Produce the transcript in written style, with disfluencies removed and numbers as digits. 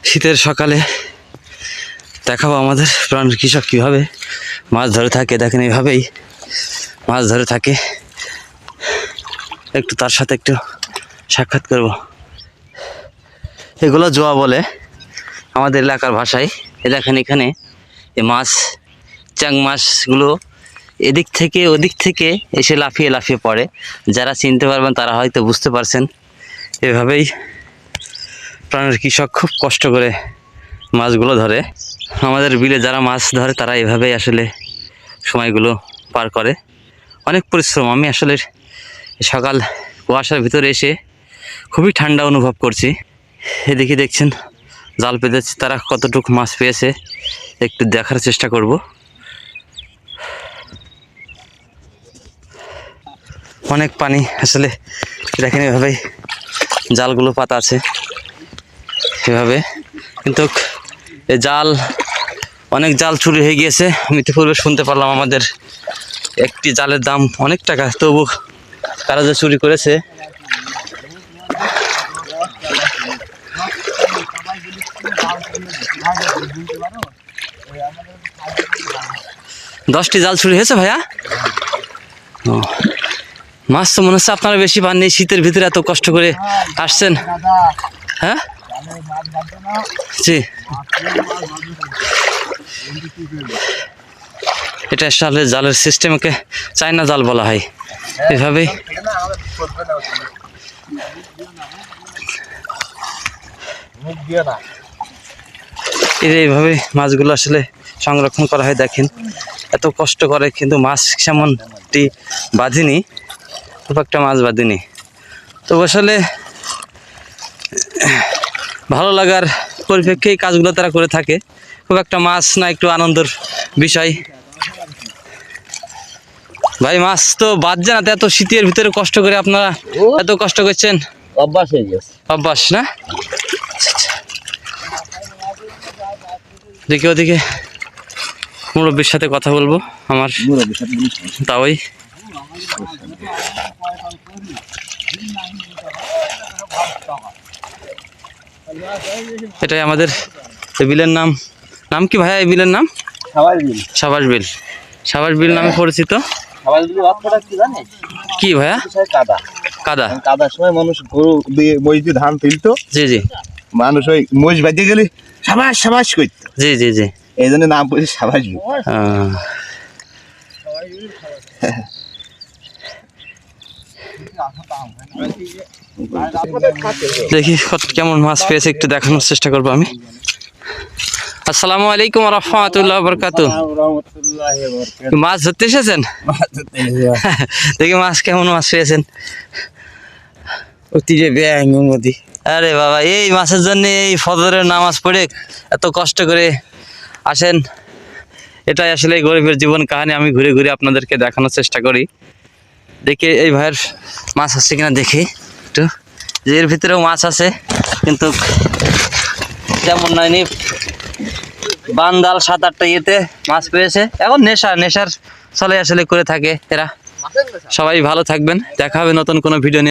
শীতের সকালে দেখাবো আমাদের প্রাণ কৃষক কীভাবে মাছ ধরে থাকে। দেখেন এইভাবেই মাছ ধরে থাকে। একটু তার সাথে একটু সাক্ষাৎ করব। এগুলো জোয়া বলে আমাদের এলাকার ভাষায়। এ দেখেন এখানে এই মাছ, চাং মাছগুলো এদিক থেকে ওদিক থেকে এসে লাফিয়ে লাফিয়ে পড়ে। যারা চিনতে পারবেন তারা হয়তো বুঝতে পারছেন। এভাবেই প্রাণের কৃষক খুব কষ্ট করে মাছগুলো ধরে। আমাদের বিলে যারা মাছ ধরে তারা এভাবেই আসলে সময়গুলো পার করে। অনেক পরিশ্রম। আমি আসলে সকাল কুয়াশার ভিতরে এসে খুবই ঠান্ডা অনুভব করছি। এদিকে দেখছেন জাল পেতেছে, তারা কতটুকু মাছ পেয়েছে একটু দেখার চেষ্টা করব। অনেক পানি আসলে, দেখেন এভাবেই জালগুলো পাতা আছে এভাবে। কিন্তু এই জাল, অনেক জাল চুরি হয়ে গিয়েছে। আমি ইতিপূর্বে শুনতে পারলাম আমাদের একটি জালের দাম অনেক টাকা, তবু কারা যে চুরি করেছে। দশটি জাল চুরি হয়েছে ভাইয়া। ও, মাছ তো মনে হচ্ছে আপনারা বেশি পাননি, শীতের ভিতরে এত কষ্ট করে আসছেন। হ্যাঁ জি, এটা আসলে জালের সিস্টেমকে চায়না জাল বলা হয়। এভাবেই এইভাবে মাছগুলো আসলে সংরক্ষণ করা হয়। দেখেন এত কষ্ট করে, কিন্তু মাছ সেমনটি বাঁধিনি, খুব একটা মাছ বাঁধিনি। তো আসলে ভালো লাগার পরিপ্রেক্ষে এই কাজগুলো তারা করে থাকে। খুব একটা মাছ না, একটু আনন্দের বিষয়। ভাই মাছ তো বাঁধছে না, এত শীতের ভিতরে কষ্ট করে আপনারা এত কষ্ট করছেন। অভ্যাস হয়ে গেছে, অভ্যাস না। দেখি ওদিকে মুরব্বীর সাথে কথা বলবো আমার, তাই এটাই আমাদের এই বিলের নাম। নাম কি ভাইয়া এই বিলের নাম? সাবাস বিল। সাবাস বিল নামে পরিচিত। কি ভাইয়া? কাদা। কাদা। কাদার সময় মানুষ গরু দিয়ে মই দিয়ে ধান তুলতো। জি জি। মানুষ ওই মহিষ বাঁধতে গেলে সাবাস সাবাস করতো। জি জি জি, এই জন্য নাম পড়েছে সাবাস বিল। দেখি কেমন মাছ পেয়েছে একটু দেখানোর চেষ্টা করবো আমি। আসসালামু আলাইকুম ওয়া রাহমাতুল্লাহি ওয়া বারাকাতুহু। মাছ ধরতে এসেছেন? দেখি মাছ কেমন মাছ পেয়েছেন। আরে বাবা, এই মাছের জন্য এই ফজরের নামাজ পড়ে এত কষ্ট করে আসেন। এটাই আসলে গরিবের জীবন কাহিনী। আমি ঘুরে ঘুরে আপনাদেরকে দেখানোর চেষ্টা করি। দেখি এই ভাইয়ের মাছ আছে কিনা দেখি একটু। যে এর ভিতরেও মাছ আছে, কিন্তু তেমন নয়নি। বান্দাল 7-8টা ইয়েতে মাছ পেয়েছে। এখন নেশার চলে আসলে করে থাকে এরা। সবাই ভালো থাকবেন, দেখা হবে নতুন কোনো ভিডিও নিয়ে।